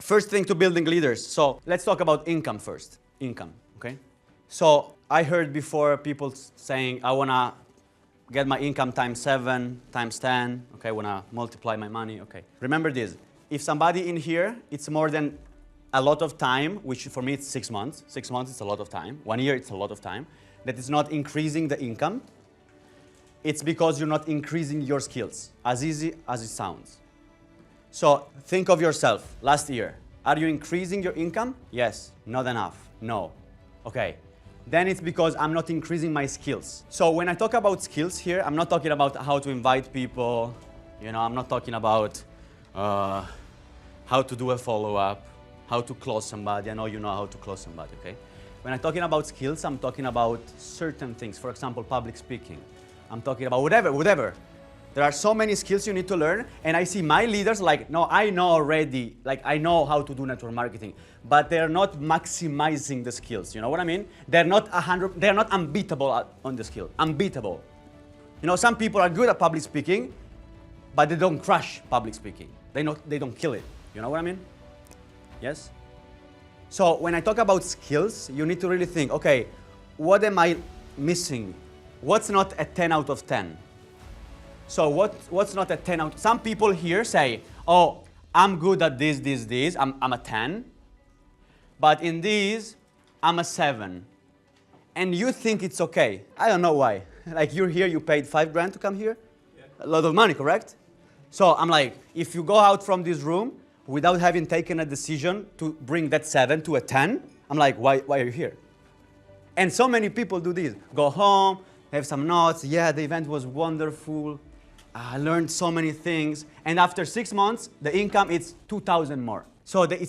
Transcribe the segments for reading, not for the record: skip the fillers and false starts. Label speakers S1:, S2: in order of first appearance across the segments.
S1: First thing to building leaders. So let's talk about income first. Income, okay? So I heard before people saying, I wanna get my income times 7, times 10, okay? I wanna multiply my money, okay? Remember this, if somebody in here, it's more than a lot of time, which for me it's 6 months. 6 months it's a lot of time. 1 year it's a lot of time. That is not increasing the income. It's because you're not increasing your skills, as easy as it sounds. So think of yourself, last year. Are you increasing your income? Yes. Not enough. No. Okay. Then it's because I'm not increasing my skills. So when I talk about skills here, I'm not talking about how to invite people. You know, I'm not talking about how to do a follow-up, how to close somebody. I know you know how to close somebody, okay? When I'm talking about skills, I'm talking about certain things. For example, public speaking. I'm talking about whatever. There are so many skills you need to learn, and I see my leaders like, no, I know already, like I know how to do network marketing, but they're not maximizing the skills. You know what I mean? They're not unbeatable on the skill. Unbeatable. You know, some people are good at public speaking, but they don't crush public speaking. They don't kill it. You know what I mean? Yes? So when I talk about skills, you need to really think, okay, what am I missing? What's not a 10 out of 10? So what's not a 10 out? Some people here say, oh, I'm good at this. I'm a 10. But in these, I'm a 7. And you think it's okay. I don't know why. Like you're here, you paid $5,000 to come here? Yeah. A lot of money, correct? So I'm like, if you go out from this room without having taken a decision to bring that 7 to a 10, I'm like, why are you here? And so many people do this. Go home, have some notes. Yeah, the event was wonderful. I learned so many things. And after 6 months, the income is 2,000 more. So they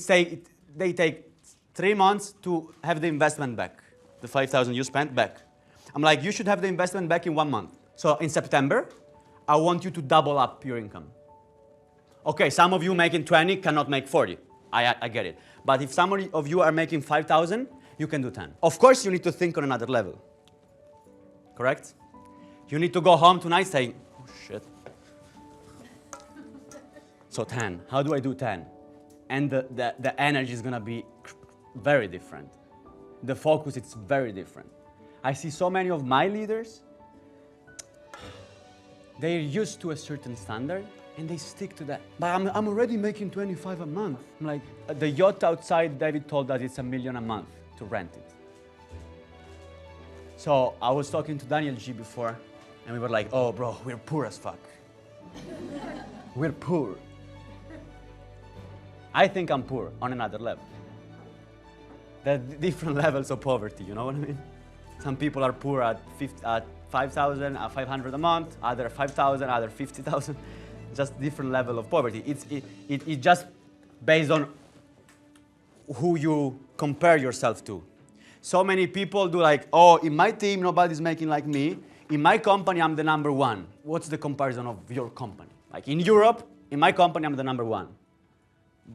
S1: take 3 months to have the investment back. The 5,000 you spent back. I'm like, you should have the investment back in 1 month. So in September, I want you to double up your income. Okay, some of you making 20 cannot make 40. I get it. But if some of you are making 5,000, you can do 10. Of course, you need to think on another level. Correct? You need to go home tonight saying, oh shit. So 10, how do I do 10? And the energy is gonna be very different. The focus is very different. I see so many of my leaders, they're used to a certain standard and they stick to that. But I'm already making 25 a month. I'm like, the yacht outside, David told us it's $1 million a month to rent it. So I was talking to Daniel G before, and we were like, oh bro, we're poor as fuck. We're poor. I think I'm poor on another level. There are different levels of poverty, you know what I mean? Some people are poor at 5,000, 500 a month, other 5,000, other 50,000. Just different level of poverty. It's just based on who you compare yourself to. So many people do like, oh, in my team, nobody's making like me. In my company, I'm the number 1. What's the comparison of your company? Like in Europe, in my company, I'm the number 1.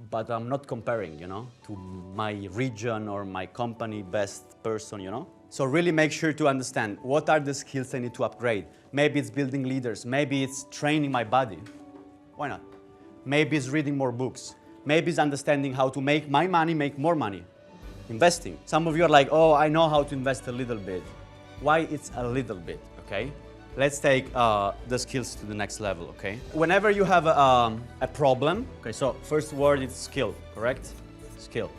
S1: But I'm not comparing, you know, to my region or my company best person, you know? So really make sure to understand what are the skills I need to upgrade. Maybe it's building leaders. Maybe it's training my body. Why not? Maybe it's reading more books. Maybe it's understanding how to make my money make more money. Investing. Some of you are like, oh, I know how to invest a little bit. Why it's a little bit, okay? Let's take the skills to the next level, okay? Whenever you have a problem, okay, so first word is skill, correct? Skill.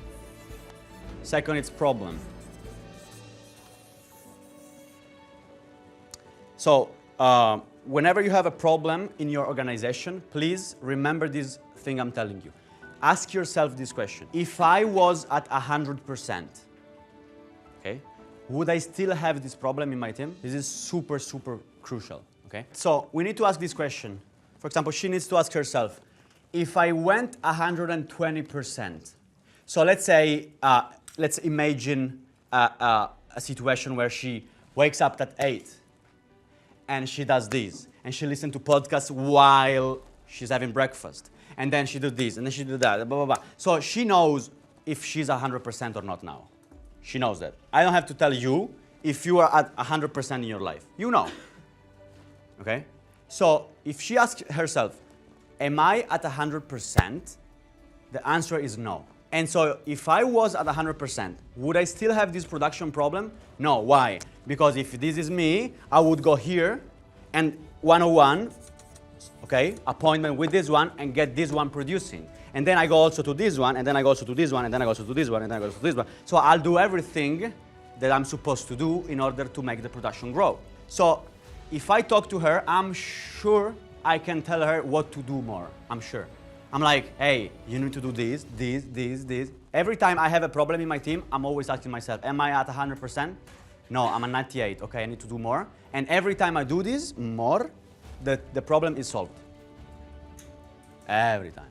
S1: Second, it's problem. So, whenever you have a problem in your organization, please remember this thing I'm telling you. Ask yourself this question. If I was at 100%, okay, would I still have this problem in my team? This is super, super crucial, okay? So we need to ask this question. For example, she needs to ask herself, if I went 120%, so let's say, let's imagine a situation where she wakes up at 8 and she does this, and she listens to podcasts while she's having breakfast. And then she does this, and then she does that, blah, blah, blah. So she knows if she's 100% or not now. She knows that. I don't have to tell you if you are at 100% in your life. You know. Okay? So if she asks herself, am I at 100%? The answer is no. And so if I was at 100%, would I still have this production problem? No. Why? Because if this is me, I would go here and 101, okay, appointment with this one and get this one producing. And then I go also to this one, and then I go also to this one, and then I go also to this one, and then I go to this one. So I'll do everything that I'm supposed to do in order to make the production grow. So if I talk to her, I'm sure I can tell her what to do more. I'm sure. I'm like, hey, you need to do this, this, this, this. Every time I have a problem in my team, I'm always asking myself, am I at 100%? No, I'm at 98. Okay, I need to do more. And every time I do this more, the problem is solved. Every time.